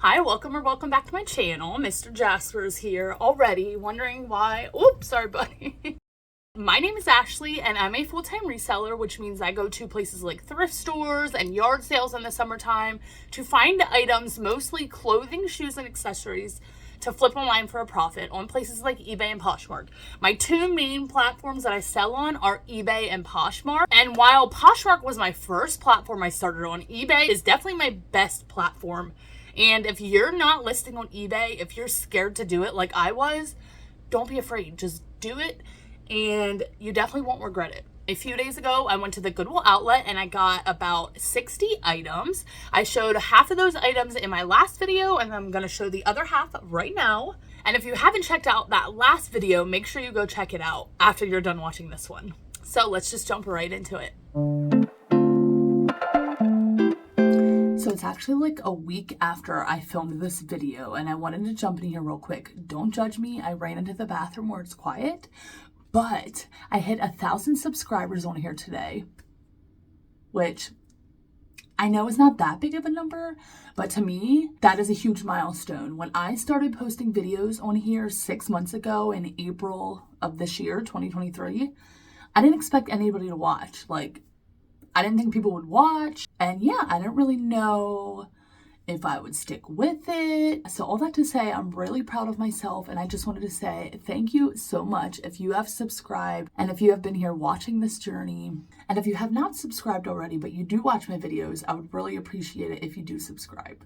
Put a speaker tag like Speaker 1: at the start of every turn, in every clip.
Speaker 1: Hi, welcome back to my channel. Mr. Jasper's here already, wondering why. Oops, sorry, buddy. My name is Ashley, and I'm a full-time reseller, which means I go to places like thrift stores and yard sales in the summertime to find items, mostly clothing, shoes, and accessories, to flip online for a profit on places like eBay and Poshmark. My two main platforms that I sell on are eBay and Poshmark. And while Poshmark was my first platform I started on, eBay is definitely my best platform. And if you're not listing on eBay, if you're scared to do it like I was, don't be afraid. Just do it, and you definitely won't regret it. A few days ago, I went to the Goodwill outlet and I got about 60 items. I showed half of those items in my last video, and I'm gonna show the other half right now. And if you haven't checked out that last video, make sure you go check it out after you're done watching this one. So let's just jump right into it. So it's actually like a week after I filmed this video, and I wanted to jump in here real quick. Don't judge me. I ran into the bathroom where it's quiet, but I hit 1,000 subscribers on here today, which I know is not that big of a number, but to me, that is a huge milestone. When I started posting videos on here 6 months ago in April of this year, 2023, I didn't expect anybody to watch. I didn't think people would watch. And yeah, I didn't really know if I would stick with it. So all that to say, I'm really proud of myself. And I just wanted to say thank you so much if you have subscribed and if you have been here watching this journey. And if you have not subscribed already, but you do watch my videos, I would really appreciate it if you do subscribe.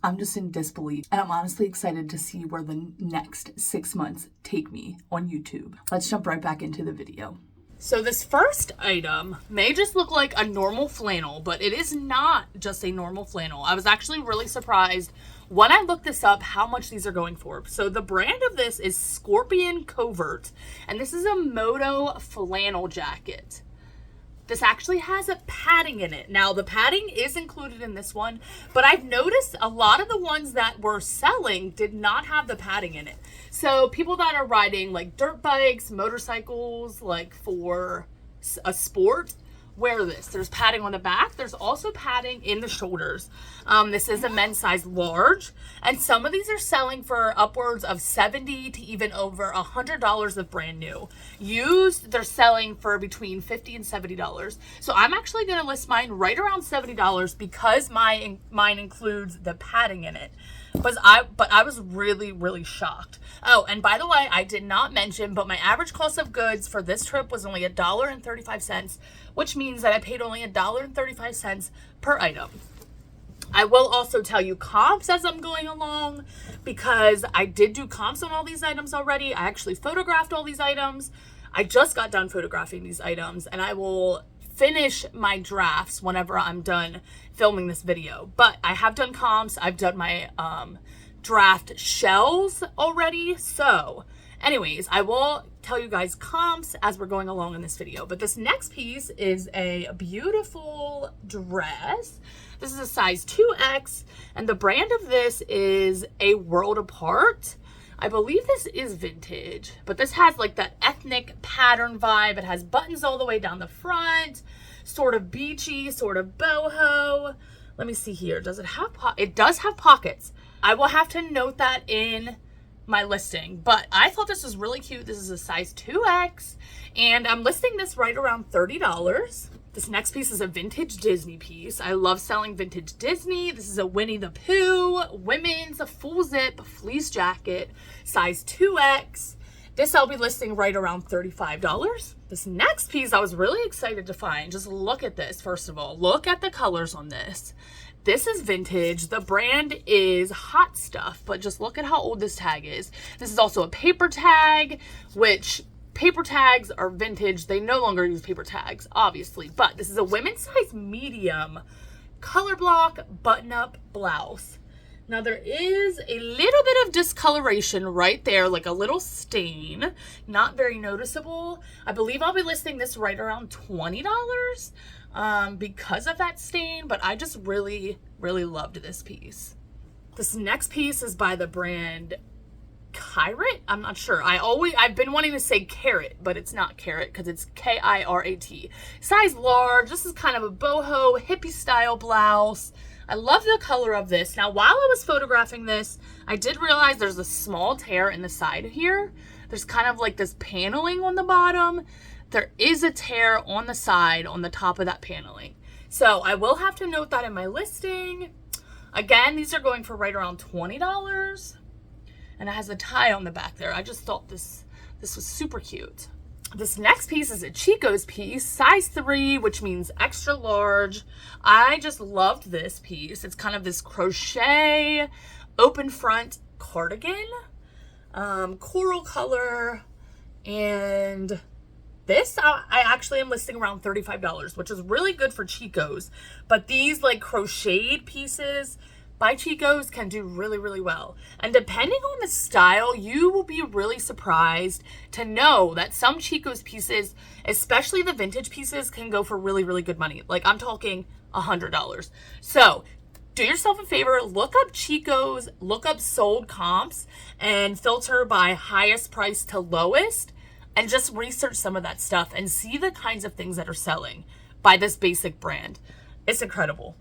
Speaker 1: I'm just in disbelief, and I'm honestly excited to see where the next 6 months take me on YouTube. Let's jump right back into the video. So this first item may just look like a normal flannel, but it is not just a normal flannel. I was actually really surprised when I looked this up how much these are going for. So the brand of this is Scorpion Covert, and this is a moto flannel jacket. This actually has a padding in it. Now, the padding is included in this one, but I've noticed a lot of the ones that were selling did not have the padding in it. So people that are riding like dirt bikes, motorcycles, like for a sport, wear this. There's padding on the back. There's also padding in the shoulders. This is a men's size large, and some of these are selling for upwards of $70 to even over $100 of brand new. Used, they're selling for between $50 and $70. So I'm actually going to list mine right around $70 because mine includes the padding in it. But I was really shocked. Oh, and by the way, I did not mention, but my average cost of goods for this trip was only $1.35, which means that I paid only $1.35 per item. I will also tell you comps as I'm going along, because I did do comps on all these items already. I actually photographed all these items. I just got done photographing these items, and I will finish my drafts whenever I'm done filming this video. But I have done comps. I've done my draft shells already. So anyways, I will tell you guys comps as we're going along in this video. But this next piece is a beautiful dress. This is a size 2X, and the brand of this is A World Apart. I believe this is vintage, but this has like that ethnic pattern vibe. It has buttons all the way down the front, sort of beachy, sort of boho. Let me see here. Does it have it does have pockets. I will have to note that in my listing, but I thought this was really cute. This is a size 2X, and I'm listing this right around $30. This next piece is a vintage Disney piece. I love selling vintage Disney. This is a Winnie the Pooh women's full zip fleece jacket, size 2X. This I'll be listing right around $35. This next piece I was really excited to find. Just look at this, first of all. Look at the colors on this. This is vintage. The brand is Hot Stuff, but just look at how old this tag is. This is also a paper tag, which paper tags are vintage. They no longer use paper tags, obviously, but this is a women's size medium color block button-up blouse. Now there is a little bit of discoloration right there, like a little stain, not very noticeable. I believe I'll be listing this right around $20 because of that stain, but I just really loved this piece. This next piece is by the brand Kyrat. I'm not sure. I've been wanting to say carrot, but it's not carrot because it's Kirat. Size large. This is kind of a boho hippie style blouse. I love the color of this. Now, while I was photographing this, I did realize there's a small tear in the side here. There's kind of like this paneling on the bottom. There is a tear on the side on the top of that paneling. So I will have to note that in my listing. Again, these are going for right around $20. And it has a tie on the back there. I just thought this was super cute. This next piece is a Chico's piece, size 3, which means extra large. I just loved this piece. It's kind of this crochet, open front cardigan, coral color, and this I actually am listing around $35, which is really good for Chico's. But these like crocheted pieces by Chico's can do really, really well. And depending on the style, you will be really surprised to know that some Chico's pieces, especially the vintage pieces, can go for really, really good money. Like I'm talking $100. So do yourself a favor, look up Chico's, look up sold comps, and filter by highest price to lowest, and just research some of that stuff and see the kinds of things that are selling by this basic brand. It's incredible.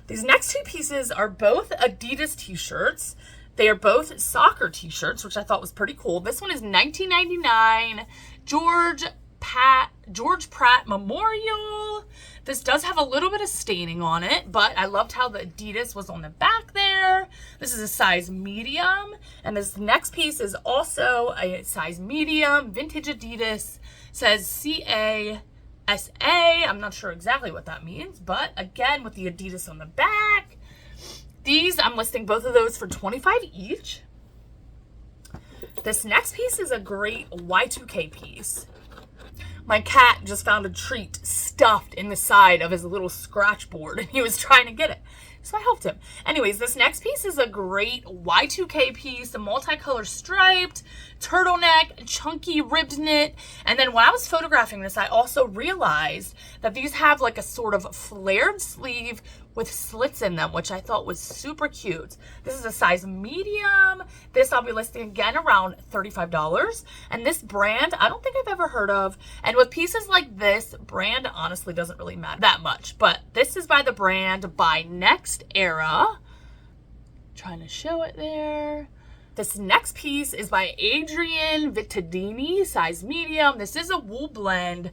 Speaker 1: These next two pieces are both Adidas t-shirts. They are both soccer t-shirts, which I thought was pretty cool. This one is $19.99, George Pratt Memorial. This does have a little bit of staining on it, but I loved how the Adidas was on the back there. This is a size medium, and this next piece is also a size medium, vintage Adidas, says CASA. I'm not sure exactly what that means, but again, with the Adidas on the back. These, I'm listing both of those for $25 each. This next piece is a great Y2K piece. My cat just found a treat stuffed in the side of his little scratch board, and he was trying to get it. So I helped him. Anyways, this next piece is a great Y2K piece, a multicolor striped, turtleneck, chunky ribbed knit. And then when I was photographing this, I also realized that these have like a sort of flared sleeve with slits in them, which I thought was super cute. This is a size medium. This I'll be listing again around $35. And this brand, I don't think I've ever heard of. And with pieces like this, brand honestly doesn't really matter that much. But this is by the brand by Next Era. Trying to show it there. This next piece is by Adrian Vittadini, size medium. This is a wool blend.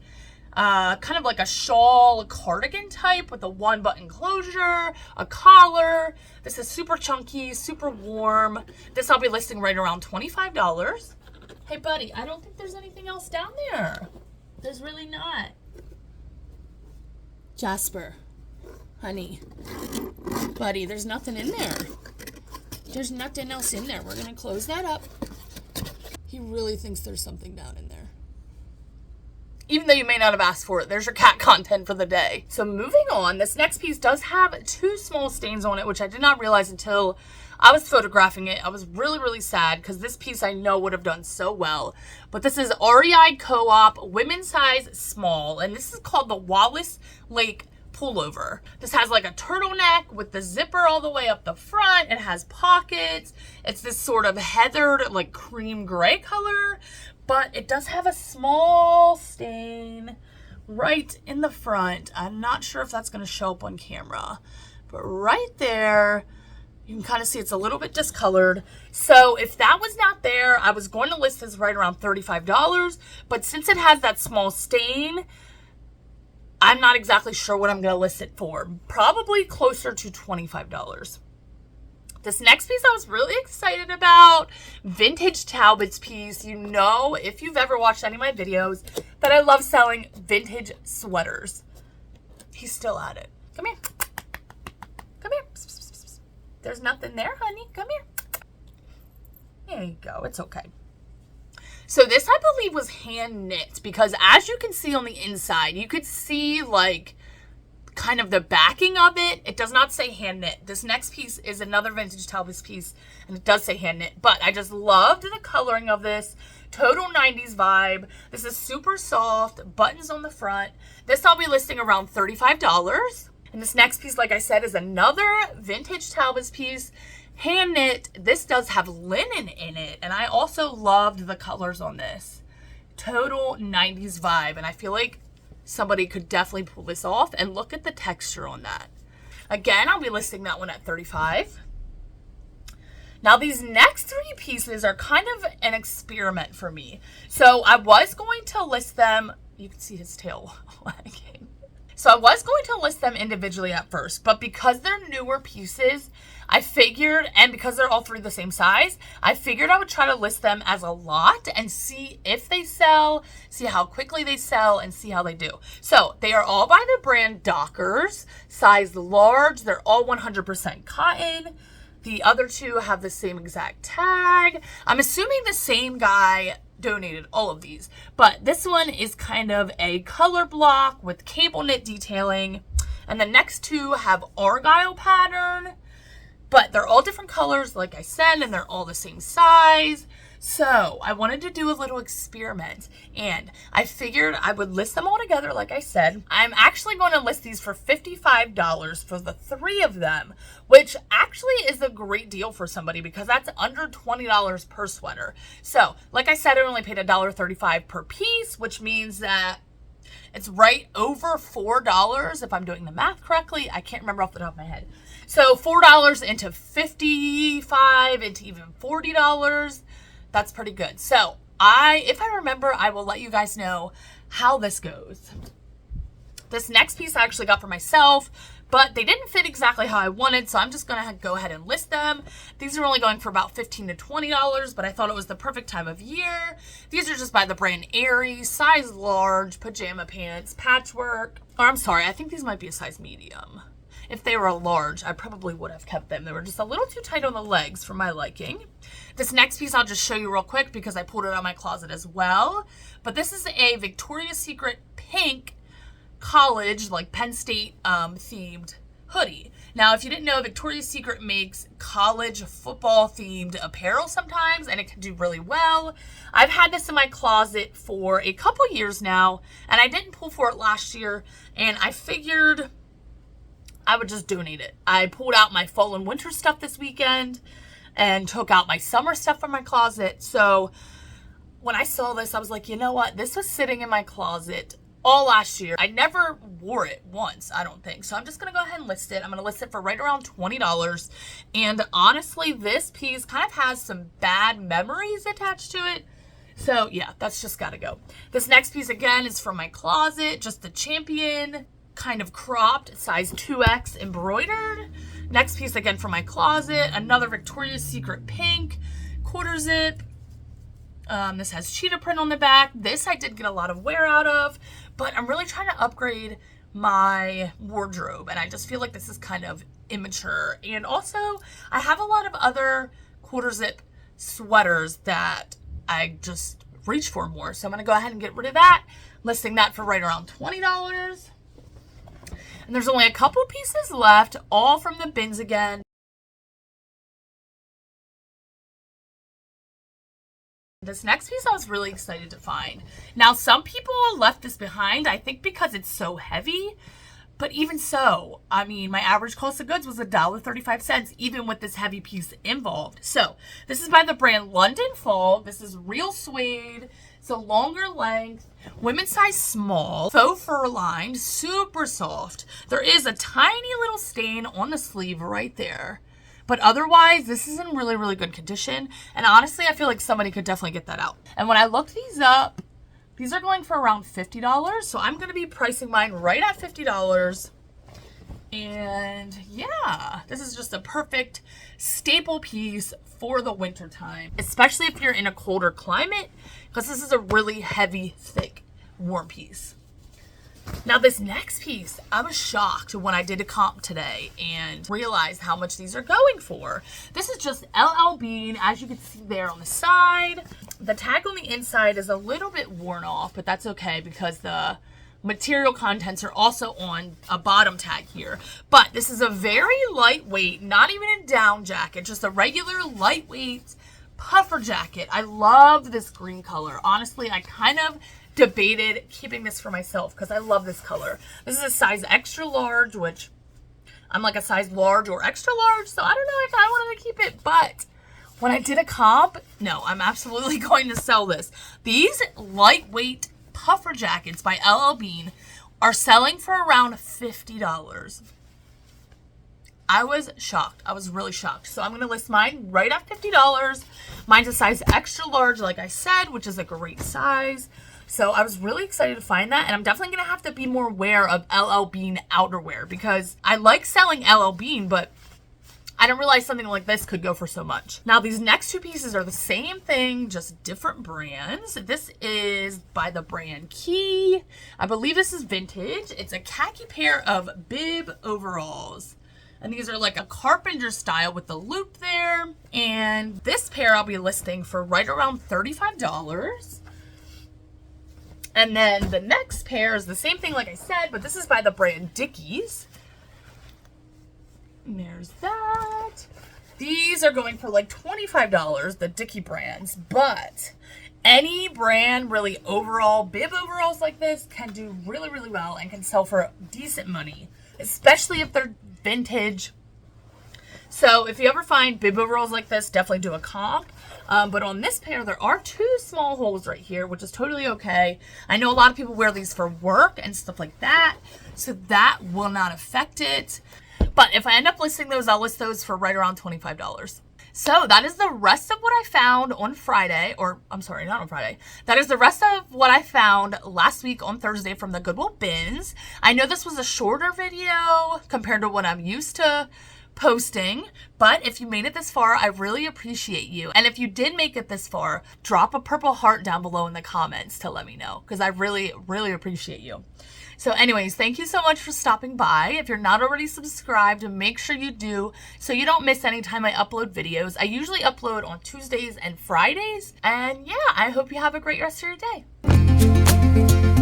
Speaker 1: Kind of like a shawl cardigan type with a 1-button closure, a collar. This is super chunky, super warm. This I'll be listing right around $25. Hey buddy, I don't think there's anything else down there. There's really not. Jasper, honey, buddy, there's nothing in there. There's nothing else in there. We're gonna close that up. He really thinks there's something down in there. Even though you may not have asked for it, there's your cat content for the day. So moving on, this next piece does have 2 small stains on it, which I did not realize until I was photographing it. I was really, really sad because this piece I know would have done so well. But this is REI Co-op women's size small, and this is called the Wallace Lake pullover. This has like a turtleneck with the zipper all the way up the front. It has pockets. It's this sort of heathered like cream gray color, but it does have a small stain right in the front. I'm not sure if that's going to show up on camera, but right there, you can kind of see it's a little bit discolored. So if that was not there, I was going to list this right around $35, but since it has that small stain, I'm not exactly sure what I'm going to list it for. Probably closer to $25. This next piece I was really excited about, vintage Talbot's piece. You know, if you've ever watched any of my videos, that I love selling vintage sweaters. He's still at it. Come here. Come here. There's nothing there, honey. Come here. There you go. It's okay. So this, I believe, was hand knit because as you can see on the inside, you could see like kind of the backing of it. It does not say hand knit. This next piece is another vintage Talbot's piece, and it does say hand knit, but I just loved the coloring of this. Total 90s vibe. This is super soft, buttons on the front. This I'll be listing around $35. And this next piece, like I said, is another vintage Talbot's piece. Hand knit. This does have linen in it, and I also loved the colors on this. Total 90s vibe, and I feel like somebody could definitely pull this off, and look at the texture on that. Again, I'll be listing that one at $35. Now, these next 3 pieces are kind of an experiment for me. So I was going to list them. You can see his tail wagging. So I was going to list them individually at first, but because they're newer pieces, I figured, and because they're all 3 the same size, I figured I would try to list them as a lot and see if they sell, see how quickly they sell, and see how they do. So they are all by the brand Dockers, size large. They're all 100% cotton. The other 2 have the same exact tag. I'm assuming the same guy donated all of these, but this one is kind of a color block with cable knit detailing, and the next 2 have argyle pattern, but they're all different colors, like I said, and they're all the same size. So I wanted to do a little experiment, and I figured I would list them all together. Like I said, I'm actually going to list these for $55 for the 3 of them, which actually is a great deal for somebody because that's under $20 per sweater. So like I said, I only paid $1.35 per piece, which means that it's right over $4 if I'm doing the math correctly. I can't remember off the top of my head. So $4 into $55 into even $40. That's pretty good. So if I remember, I will let you guys know how this goes. This next piece I actually got for myself, but they didn't fit exactly how I wanted, so I'm just going to go ahead and list them. These are only going for about $15 to $20, but I thought it was the perfect time of year. These are just by the brand Aerie, size large, pajama pants, patchwork. Or I'm sorry, I think these might be a size medium. If they were a large, I probably would have kept them. They were just a little too tight on the legs for my liking. This next piece I'll just show you real quick because I pulled it out of my closet as well. But this is a Victoria's Secret pink college, like Penn State themed hoodie. Now, if you didn't know, Victoria's Secret makes college football themed apparel sometimes, and it can do really well. I've had this in my closet for a couple years now, and I didn't pull for it last year, and I figured I would just donate it. I pulled out my fall and winter stuff this weekend and took out my summer stuff from my closet. So when I saw this, I was like, you know what? This was sitting in my closet all last year. I never wore it once, I don't think. So I'm just going to go ahead and list it. I'm going to list it for right around $20. And honestly, this piece kind of has some bad memories attached to it. So yeah, that's just got to go. This next piece again is from my closet, just the Champion kind of cropped, size 2X embroidered. Next piece again from my closet, another Victoria's Secret pink quarter zip. This has cheetah print on the back. This I did get a lot of wear out of, but I'm really trying to upgrade my wardrobe, and I just feel like this is kind of immature. And also, I have a lot of other quarter zip sweaters that I just reach for more, so I'm going to go ahead and get rid of that, listing that for right around $20. And there's only a couple pieces left, all from the bins again. This next piece I was really excited to find. Now, some people left this behind, I think because it's so heavy. But even so, I mean, my average cost of goods was $1.35, even with this heavy piece involved. So this is by the brand London Fall. This is real suede. It's a longer length, women's size small, faux fur lined, super soft. There is a tiny little stain on the sleeve right there. But otherwise, this is in really, really good condition. And honestly, I feel like somebody could definitely get that out. And when I looked these up, these are going for around $50. So I'm going to be pricing mine right at $50. And yeah, this is just a perfect staple piece for the winter time, especially if you're in a colder climate, because this is a really heavy, thick, warm piece. Now this next piece, I was shocked when I did a comp today and realized how much these are going for. This is just LL Bean, as you can see there on the side. The tag on the inside is a little bit worn off, but that's okay because the material contents are also on a bottom tag here. But this is a very lightweight, not even a down jacket, just a regular lightweight puffer jacket. I love this green color. Honestly, I kind of debated keeping this for myself because I love this color. This is a size extra large, which I'm like a size large or extra large, so I don't know if I wanted to keep it, but when I did a comp, no, I'm absolutely going to sell this. These lightweight puffer jackets by LL Bean are selling for around $50. I was shocked. I was really shocked. So I'm going to list mine right at $50. Mine's a size extra large, like I said, which is a great size. So I was really excited to find that, and I'm definitely going to have to be more aware of LL Bean outerwear because I like selling LL Bean, but I didn't realize something like this could go for so much. Now, these next two pieces are the same thing, just different brands. This is by the brand Key. I believe this is vintage. It's a khaki pair of bib overalls. And these are like a carpenter style with the loop there. And this pair I'll be listing for right around $35. And then the next pair is the same thing like I said, but this is by the brand Dickies. And there's that. These are going for like $25, the Dickie brands, but any brand really overall, bib overalls like this can do really, really well and can sell for decent money, especially if they're vintage. So if you ever find bib overalls like this, definitely do a comp. But on this pair, there are 2 small holes right here, which is totally okay. I know a lot of people wear these for work and stuff like that, so that will not affect it. But if I end up listing those, I'll list those for right around $25. So that is the rest of what I found on Friday, or I'm sorry, not on Friday. That is the rest of what I found last week on Thursday from the Goodwill bins. I know this was a shorter video compared to what I'm used to posting, but if you made it this far, I really appreciate you. And if you did make it this far, drop a purple heart down below in the comments to let me know, because I really, really appreciate you. So anyways, thank you so much for stopping by. If you're not already subscribed, make sure you do so you don't miss any time I upload videos. I usually upload on Tuesdays and Fridays. And yeah, I hope you have a great rest of your day.